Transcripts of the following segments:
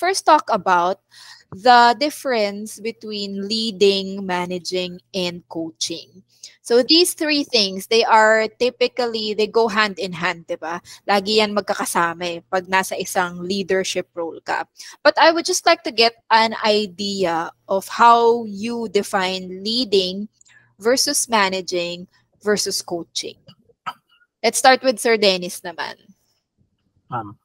first talk about the difference between leading, managing, and coaching. So these three things, they go hand in hand, di ba? Lagi yan magkakasama pag nasa isang leadership role ka. But I would just like to get an idea of how you define leading versus managing versus coaching. Let's start with Sir Dennis naman. Ano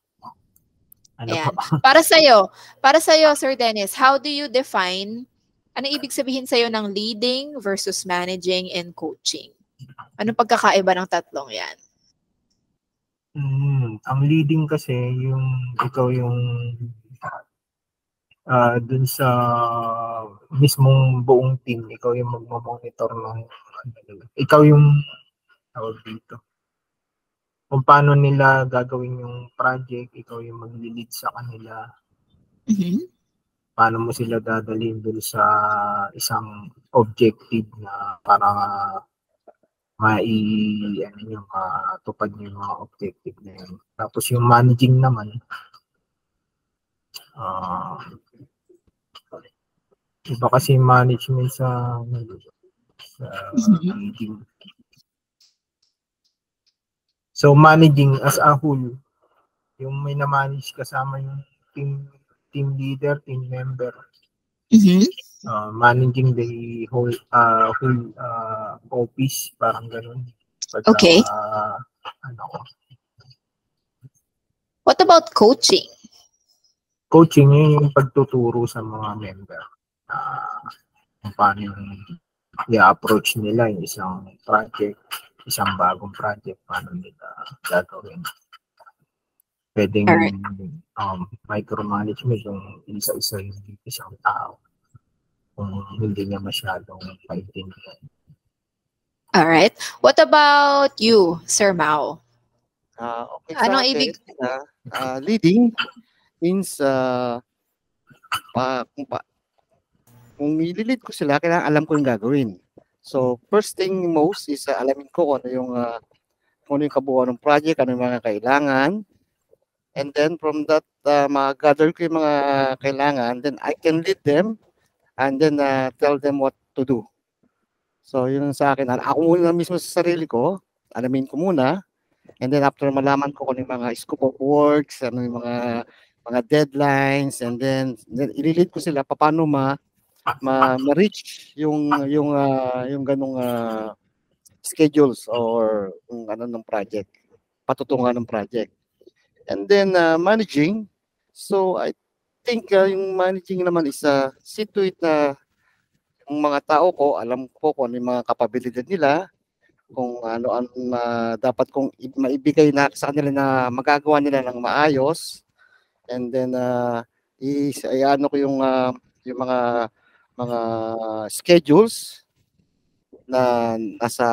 Ayan. po? Para sa'yo, Sir Dennis, how do you define, ano ibig sabihin sa'yo ng leading versus managing and coaching? Anong pagkakaiba ng tatlong yan? Ang leading kasi, ikaw yung dun sa mismong buong team, ikaw yung magmamonitor ng, ikaw yung tawag dito. Kung paano nila gagawin yung project, ikaw yung magli-lead sa kanila. Paano mo sila dadalhin dun sa isang objective na para matupad yung mga objective na yun. Tapos yung managing naman, iba kasi management sa leading. So managing as a whole, yung may na-manage kasama yung team leader, team member. Managing the whole office, parang ganun. Okay. What about coaching? Coaching yun yung pagtuturo sa mga member. Kung paano yung i-approach nila yung isang project, isang bagong project, paano nila gagawin. Pwedeng micromanagement yung isa-isa yung isang tao kung hindi niya masyadong paintindihan. Alright. What about you, Sir Mau? Okay, anong ibig? Leading means kung nililid ko sila, kailangan alam ko yung gagawin. So, first thing most is alamin ko kung ano yung kabuuan ng project, ano yung mga kailangan. And then from that, ma-gather ko yung mga kailangan, then I can lead them and then tell them what to do. So, yun sa akin. Ako muna mismo sa sarili ko, alamin ko muna. And then after malaman ko kung yung mga scope of works, ano yung mga deadlines, and then ililid ko sila paano ma-reach yung ganung schedules or yung ng project, patutungan ng project. And then managing, so I think yung managing naman is see to it na yung mga tao ko, alam ko kung ano yung mga kapabilidad nila, kung ano ang dapat kong maibigay na sa kanila na magagawa nila ng maayos. And then ano ko yung mga schedules na nasa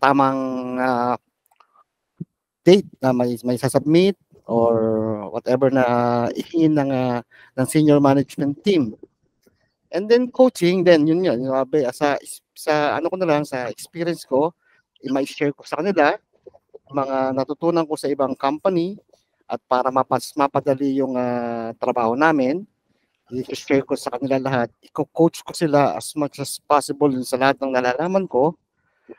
tamang date na may sasubmit or whatever na ihin ng senior management team. And then coaching, then yun sa ano ko na lang, sa experience ko, i-share ko sa kanila mga natutunan ko sa ibang company at para mapadali yung trabaho namin, i-share ko sa kanila lahat. I-coach ko sila as much as possible sa lahat ng nalalaman ko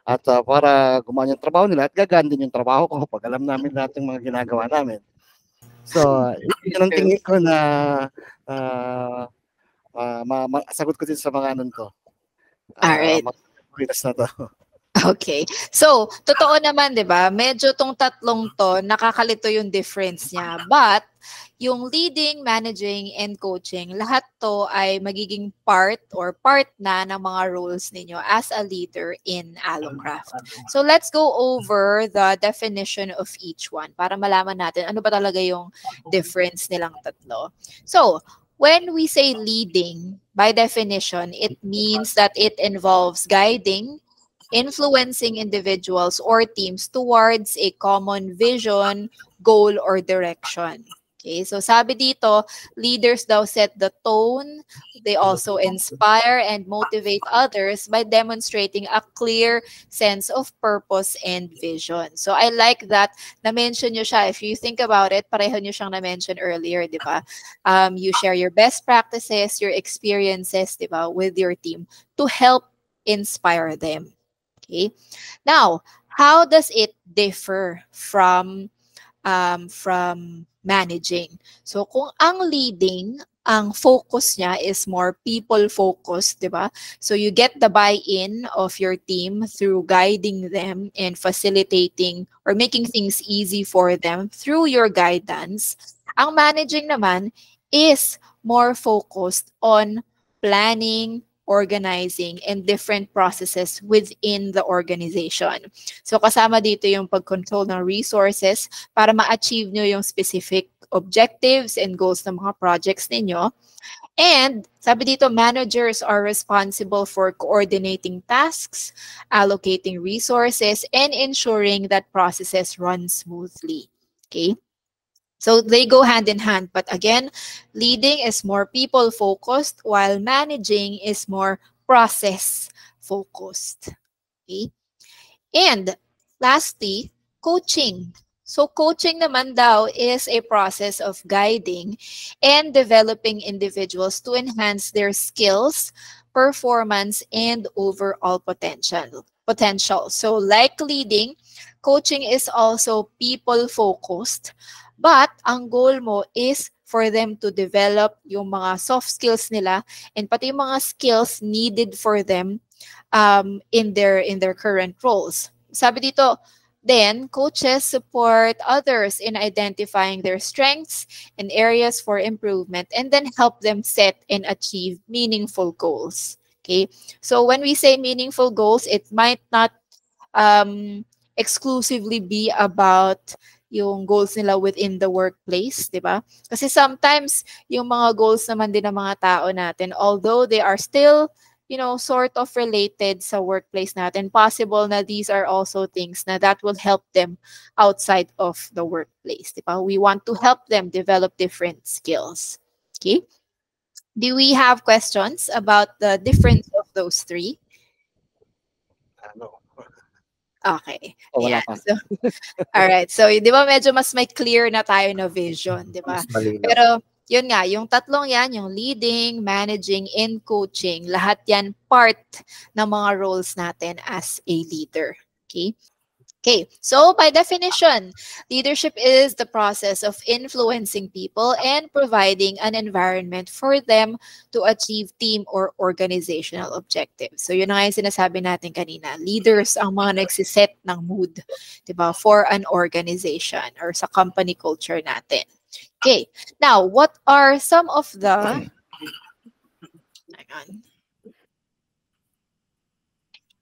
at para gumawa yung trabaho nila at gagaan din yung trabaho ko pag alam namin lahat ng mga ginagawa namin. So, yun ang tingin ko na sagot ko din sa mga anon ko. Alright. Na to. Okay. So, totoo naman, di ba? Medyo tong tatlong to, nakakalito yung difference niya. But, yung leading, managing, and coaching, lahat to ay magiging part na ng mga roles ninyo as a leader in Allocraft. So, let's go over the definition of each one para malaman natin ano ba talaga yung difference nilang tatlo. So, when we say leading, by definition, it means that it involves guiding, influencing individuals or teams towards a common vision, goal, or direction. Okay, so sabi dito, leaders daw set the tone. They also inspire and motivate others by demonstrating a clear sense of purpose and vision. So I like that na-mention nyo siya. If you think about it, pareho nyo siyang na-mention earlier, di ba? You share your best practices, your experiences, di ba, with your team to help inspire them. Okay? Now, how does it differ from managing? So kung ang leading, ang focus niya is more people-focused, di ba? So you get the buy-in of your team through guiding them and facilitating or making things easy for them through your guidance. Ang managing naman is more focused on planning, organizing, and different processes within the organization. So kasama dito yung pag-control ng resources para ma-achieve nyo yung specific objectives and goals ng mga projects ninyo. And sabi dito, managers are responsible for coordinating tasks, allocating resources, and ensuring that processes run smoothly. Okay? So they go hand in hand. But again, leading is more people-focused while managing is more process-focused. Okay? And lastly, coaching. So coaching naman daw is a process of guiding and developing individuals to enhance their skills, performance, and overall potential. So like leading, coaching is also people-focused, but ang goal mo is for them to develop yung mga soft skills nila and pati yung mga skills needed for them in their current roles. Sabi dito, then coaches support others in identifying their strengths and areas for improvement and then help them set and achieve meaningful goals. Okay? So when we say meaningful goals, it might not exclusively be about yung goals nila within the workplace, di ba? Kasi sometimes, yung mga goals naman din ng mga tao natin, although they are still, sort of related sa workplace natin, possible na these are also things na that will help them outside of the workplace, di ba? We want to help them develop different skills. Okay? Do we have questions about the difference of those three? No. Okay. Oh, wala Yeah. pa. So, all right. So, di ba medyo mas may clear na tayo na vision, di ba? Mas malinaw. Pero, yun nga, yung tatlong yan, yung leading, managing, and coaching, lahat yan part ng mga roles natin as a leader. Okay? Okay, so by definition, leadership is the process of influencing people and providing an environment for them to achieve team or organizational objectives. So yun na nga yung sinasabi natin kanina, leaders ang mga nagsiset ng mood, diba, for an organization or sa company culture natin. Okay, now what are some of the... Hang on.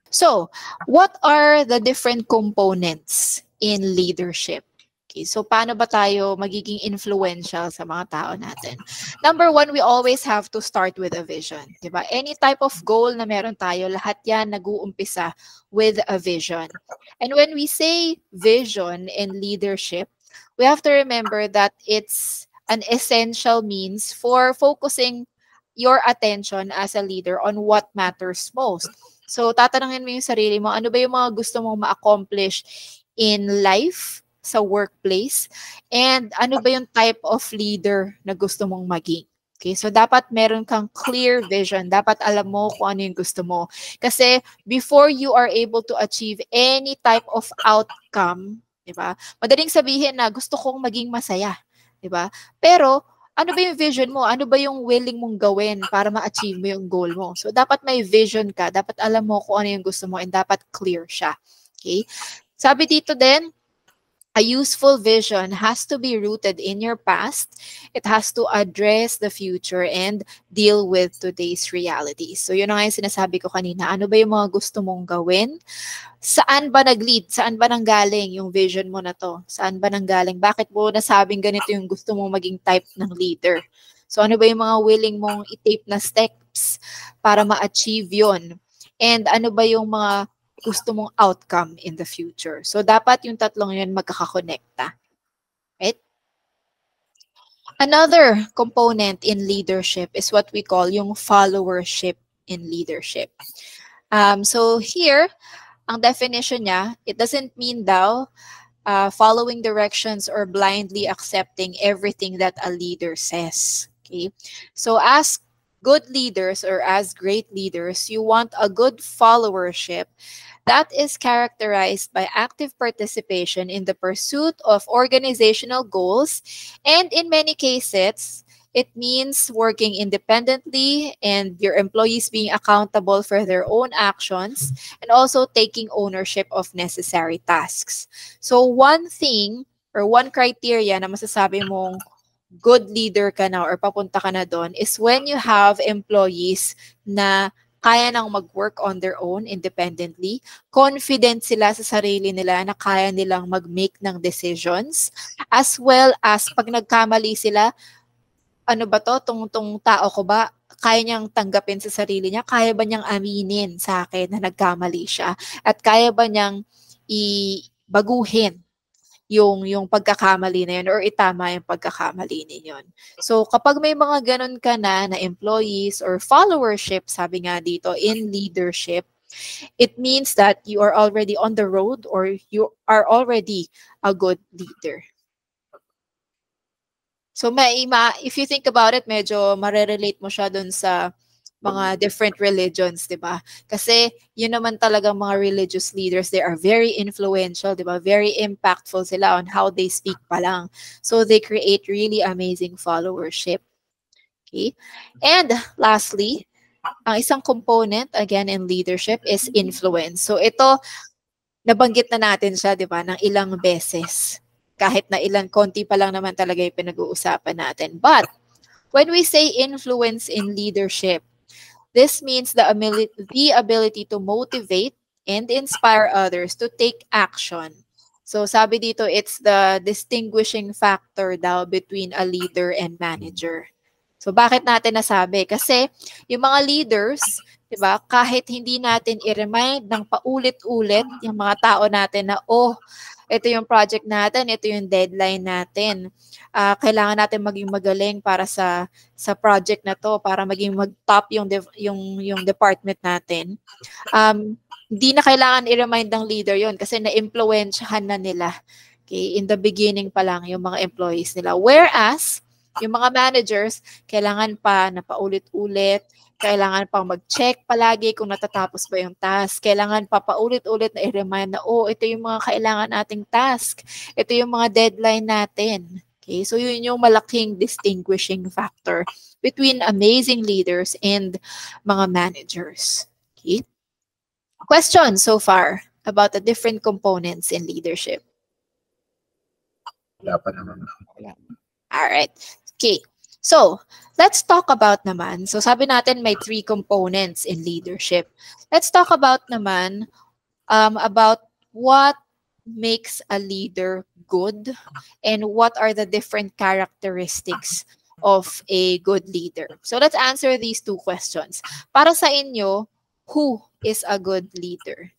So, what are the different components in leadership? Okay, so paano ba tayo magiging influential sa mga tao natin? Number one, we always have to start with a vision. Diba? Any type of goal na meron tayo, lahat yan nag-uumpisa with a vision. And when we say vision in leadership, we have to remember that it's an essential means for focusing your attention as a leader on what matters most. So, tatanungin mo yung sarili mo, ano ba yung mga gusto mong ma-accomplish in life, sa workplace, and ano ba yung type of leader na gusto mong maging. Okay, so dapat meron kang clear vision. Dapat alam mo kung ano yung gusto mo. Kasi before you are able to achieve any type of outcome, di ba? Madaling sabihin na gusto kong maging masaya, di ba? Pero, ano ba yung vision mo? Ano ba yung willing mong gawin para ma-achieve mo yung goal mo? So, dapat may vision ka. Dapat alam mo kung ano yung gusto mo and dapat clear siya. Okay? Sabi dito din, a useful vision has to be rooted in your past. It has to address the future and deal with today's realities. So, yun na nga yung sinasabi ko kanina. Ano ba yung mga gusto mong gawin? Saan ba nag-lead? Saan ba nanggaling yung vision mo na to? Saan ba nanggaling? Bakit mo nasabing ganito yung gusto mong maging type ng leader? So, ano ba yung mga willing mong i-take na steps para ma-achieve yun? And ano ba yung mga gusto mong outcome in the future? So, dapat yung tatlong yun magkakakonekta. Right? Another component in leadership is what we call yung followership in leadership. So here, ang definition niya, it doesn't mean daw following directions or blindly accepting everything that a leader says. Okay, so as good leaders or as great leaders, you want a good followership that is characterized by active participation in the pursuit of organizational goals, and in many cases, it means working independently and your employees being accountable for their own actions and also taking ownership of necessary tasks. So one thing or one criteria na masasabi mong good leader ka na or papunta ka na doon is when you have employees na kaya nang mag-work on their own independently, confident sila sa sarili nila na kaya nilang mag-make ng decisions, as well as pag nagkamali sila, ano ba to, tong tao ko ba, kaya niyang tanggapin sa sarili niya, kaya ba niyang aminin sa akin na nagkamali siya, at kaya ba niyang ibaguhin yung pagkakamali na yun or itama yung pagkakamali ninyon. So kapag may mga ganun ka na employees or followership, sabi nga dito, in leadership, it means that you are already on the road or you are already a good leader. So if you think about it, medyo marerelate mo siya dun sa mga different religions, di ba? Kasi yun naman talagang mga religious leaders, they are very influential, di ba? Very impactful sila on how they speak pa lang. So they create really amazing followership. Okay? And lastly, ang isang component, again, in leadership is influence. So ito, nabanggit na natin siya, di ba, ng ilang beses. Kahit na konti pa lang naman talaga yung pinag-uusapan natin. But when we say influence in leadership, this means the ability to motivate and inspire others to take action. So sabi dito, it's the distinguishing factor daw between a leader and manager. So bakit natin nasabi? Kasi yung mga leaders, 'di ba, kahit hindi natin i-remind ng paulit-ulit yung mga tao natin na ito yung project natin, ito yung deadline natin. Kailangan natin maging magaling para sa project na to, para maging mag-top yung department natin. Hindi na kailangan i-remind ng leader yon kasi na-influensyahan na nila. Okay, in the beginning pa lang yung mga employees nila. Whereas, yung mga managers, kailangan pa na paulit-ulit, kailangan pang mag-check palagi kung natatapos ba yung task. Kailangan pa paulit-ulit na i-remind na, ito yung mga kailangan nating task. Ito yung mga deadline natin. Okay, so yun yung malaking distinguishing factor between amazing leaders and mga managers. Okay? Questions so far about the different components in leadership? Wala pa naman. All right. Okay. So, let's talk about naman. So, sabi natin may 3 components in leadership. Let's talk about naman about what makes a leader good and what are the different characteristics of a good leader. So, let's answer these 2 questions. Para sa inyo, who is a good leader?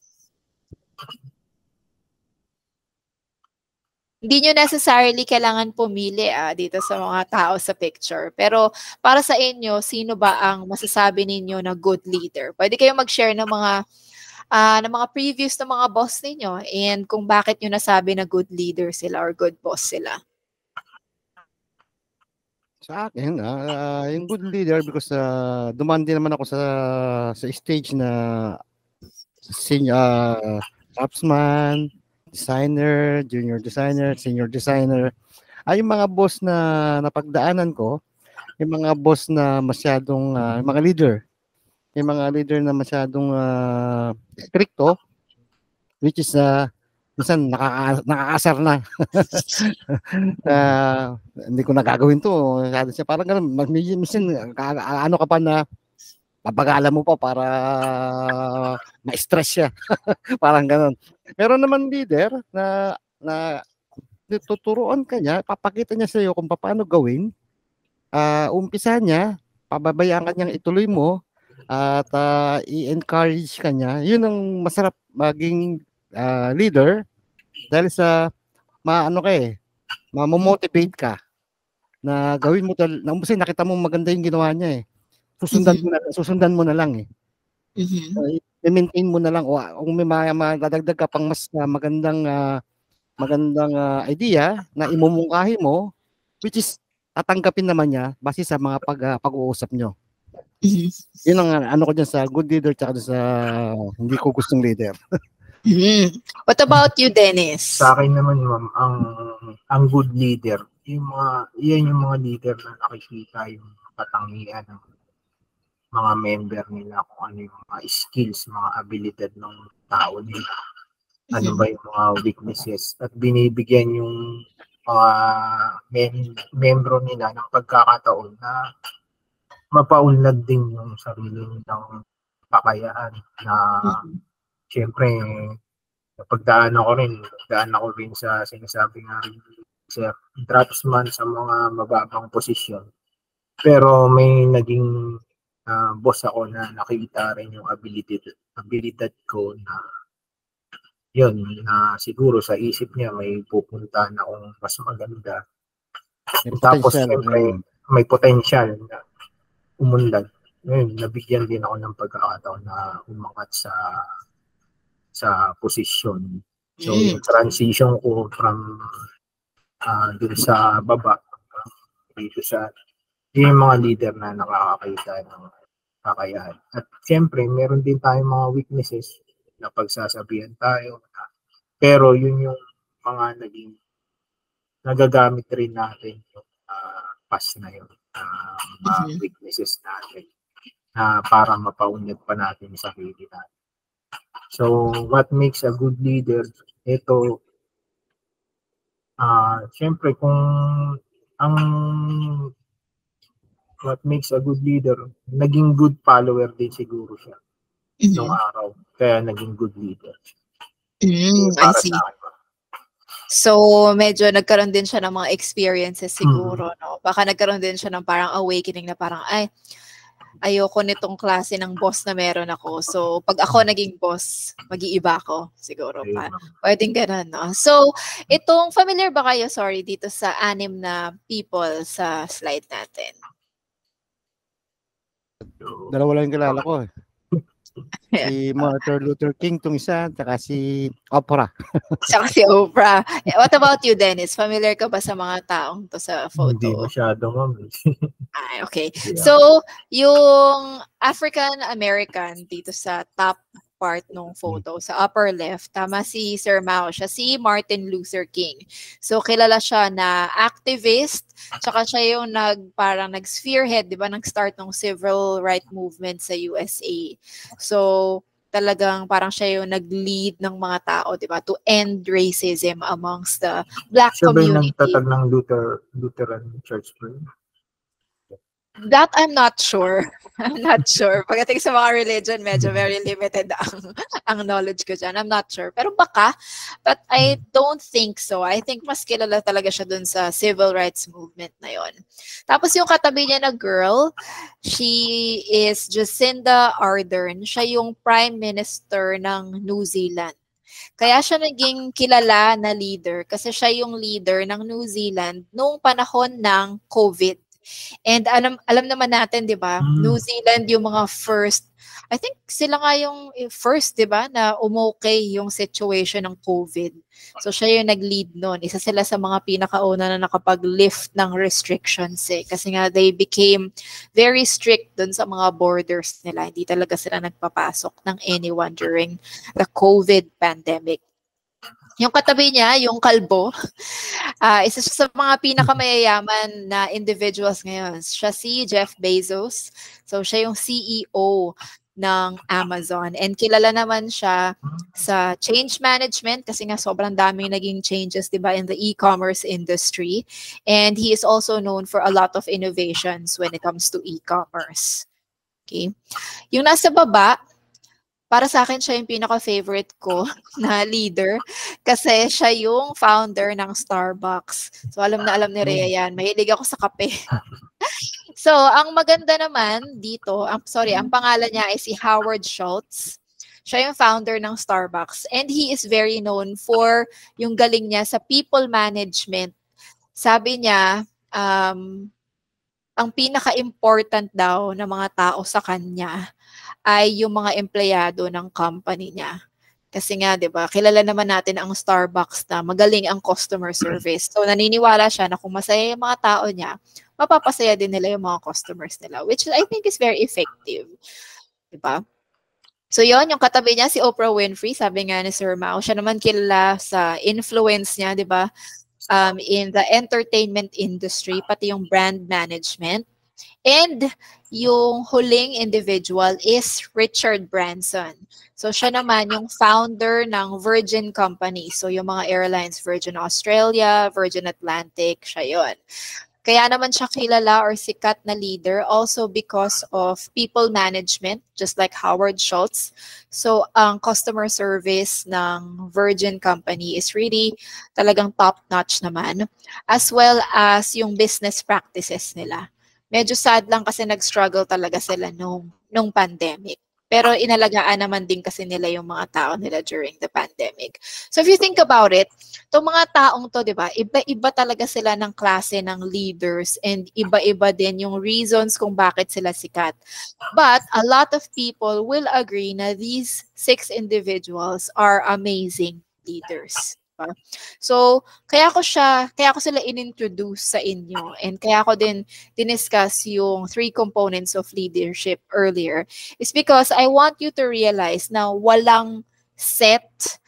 Hindi nyo necessarily kailangan pumili dito sa mga tao sa picture. Pero para sa inyo, sino ba ang masasabi ninyo na good leader? Pwede kayo mag-share ng mga previous na mga boss ninyo and kung bakit nyo nasabi na good leader sila or good boss sila. Sa akin, yung good leader because dumaan din naman ako sa stage na senior craftsman, designer, junior designer, senior designer. Yung mga boss na napagdaanan ko, yung mga boss na masyadong mga leader. Yung mga leader na masyadong stricto, which is minsan nakakaasar na. Hindi ko nagagawin to. Parang ganun, minsan ano ka pa na papagalan mo pa para ma-stress siya. Parang ganun. Meron naman leader na tuturuan ka niya, papakita niya sa iyo kung paano gawin. Umpisa niya, pababayaan ka niyang ituloy mo at i-encourage ka niya. Yun ang masarap maging leader dahil sa mamomotivate ka. na gawin mo kasi nakita mo maganda yung ginawa niya eh. Susundan mo na lang eh. I-maintain mo na lang o kung may madadagdag ka pang mas magandang idea na imumungkahi mo, which is tatanggapin naman niya base sa mga pag-uusap nyo. Yun ang ano ko dyan sa good leader tsaka sa hindi ko gustong leader. What about you, Dennis? Sa akin naman, ma'am, ang good leader, yan yung mga leader na nakikita yung katangian ng mga member nila, kung ano yung mga skills, mga abilidad ng tao nila. Ano ba yung mga weaknesses, at binibigyan yung membro nila ng pagkakataon na mapaunlad din yung sarili nilang kakayaan na siyempre daan ako rin sa sinasabi nga rin Sir Draftsman sa mga mababang posisyon, pero may naging boss ako na nakita rin yung abilidad ko na yun, na siguro sa isip niya may pupuntahan akong mas maganda. Tapos siyempre may potential na umunlad. Ngayon, nabigyan din ako ng pagkakataon na umangat sa posisyon. So, yung transition ko from dun sa baba dito sa yung mga leader na nakakakita ng kakayahan. At siyempre, meron din tayong mga weaknesses na pagsasabihan tayo. Pero yun yung mga nagagamit rin natin yung past na yun, mga weaknesses natin para mapaunlad pa natin sa sarili natin. So, what makes a good leader? Ito, siyempre what makes a good leader, naging good follower din siguro siya nung araw. Kaya naging good leader. I see. So, medyo nagkaroon din siya ng mga experiences siguro, no? Baka nagkaroon din siya ng parang awakening na parang, ayoko nitong klase ng boss na meron ako. So, pag ako naging boss, mag-iiba ako siguro pa. Pwedeng ganun, no? So, itong familiar ba kayo, dito sa 6 na people sa slide natin? Dalawa lang yung kilala ko eh. Si Martin Luther King tong isa, saka si Oprah. Saka si Oprah. What about you, Dennis? Familiar ka ba sa mga taong to sa photo? Hindi masyado, ma'am. Okay. Yeah. So, yung African-American dito sa top part ng photo, sa upper left, tama si Sir Mao, siya si Martin Luther King. So, kilala siya na activist, tsaka siya yung parang nag-spearhead, di ba, nag-start ng civil rights movement sa USA. So, talagang parang siya yung nag-lead ng mga tao, di ba, to end racism amongst the Black community. Siya ba yung nagtatag ng Lutheran Church? That I'm not sure. I'm not sure. Pagdating sa mga religion, medyo very limited ang knowledge ko dyan. I'm not sure. Pero baka, but I don't think so. I think mas kilala talaga siya dun sa civil rights movement na yon. Tapos yung katabi niya na girl, she is Jacinda Ardern. Siya yung Prime Minister ng New Zealand. Kaya siya naging kilala na leader kasi siya yung leader ng New Zealand noong panahon ng COVID. And alam naman natin, 'di ba? New Zealand yung mga first, I think sila nga yung first, 'di ba, na umokay yung situation ng COVID. So siya yung nag-lead noon. Isa sila sa mga pinakauna na nakapag-lift ng restrictions kasi nga they became very strict dun sa mga borders nila. Hindi talaga sila nagpapasok ng anyone during the COVID pandemic. Yung katabi niya, yung kalbo, isa siya sa mga pinakamayayaman na individuals ngayon. Siya si Jeff Bezos. So, siya yung CEO ng Amazon. And kilala naman siya sa change management kasi nga sobrang daming naging changes, diba, in the e-commerce industry. And he is also known for a lot of innovations when it comes to e-commerce. Okay. Yung nasa baba, para sa akin, siya yung pinaka-favorite ko na leader kasi siya yung founder ng Starbucks. So, alam na alam ni Rhea yan. Mahilig ako sa kape. So, ang maganda naman dito, ang pangalan niya ay si Howard Schultz. Siya yung founder ng Starbucks. And he is very known for yung galing niya sa people management. Sabi niya, ang pinaka-important daw ng mga tao sa kanya ay yung mga empleyado ng company niya. Kasi nga, 'di ba, kilala naman natin ang Starbucks na magaling ang customer service. So naniniwala siya na kung masaya yung mga tao niya, mapapasaya din nila yung mga customers nila, which I think is very effective. 'Di ba? So yon, yung katabi niya si Oprah Winfrey, sabi nga ni Sir Mao, siya naman kilala sa influence niya, 'di ba? In the entertainment industry, pati yung brand management. And yung huling individual is Richard Branson. So siya naman yung founder ng Virgin Company. So yung mga airlines, Virgin Australia, Virgin Atlantic, siya yon. Kaya naman siya kilala or sikat na leader also because of people management, just like Howard Schultz. So ang customer service ng Virgin Company is really talagang top-notch naman, as well as yung business practices nila. Medyo sad lang kasi nag-struggle talaga sila nung pandemic. Pero inalagaan naman din kasi nila yung mga tao nila during the pandemic. So if you think about it, itong mga taong to, di ba, iba-iba talaga sila ng klase ng leaders and iba-iba din yung reasons kung bakit sila sikat. But a lot of people will agree na these 6 individuals are amazing leaders. So, kaya ko sila inintroduce sa inyo and kaya ko din diniscuss yung 3 components of leadership earlier is because I want you to realize na walang set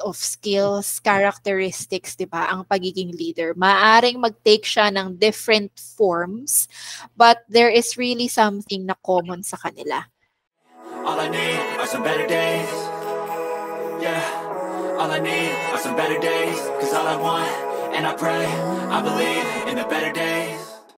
of skills, characteristics, di ba, ang pagiging leader. Maaring mag-take siya ng different forms, but there is really something na common sa kanila. All I need are some better days. Yeah. All I need are some better days, 'cause all I want, and I pray, I believe in the better days.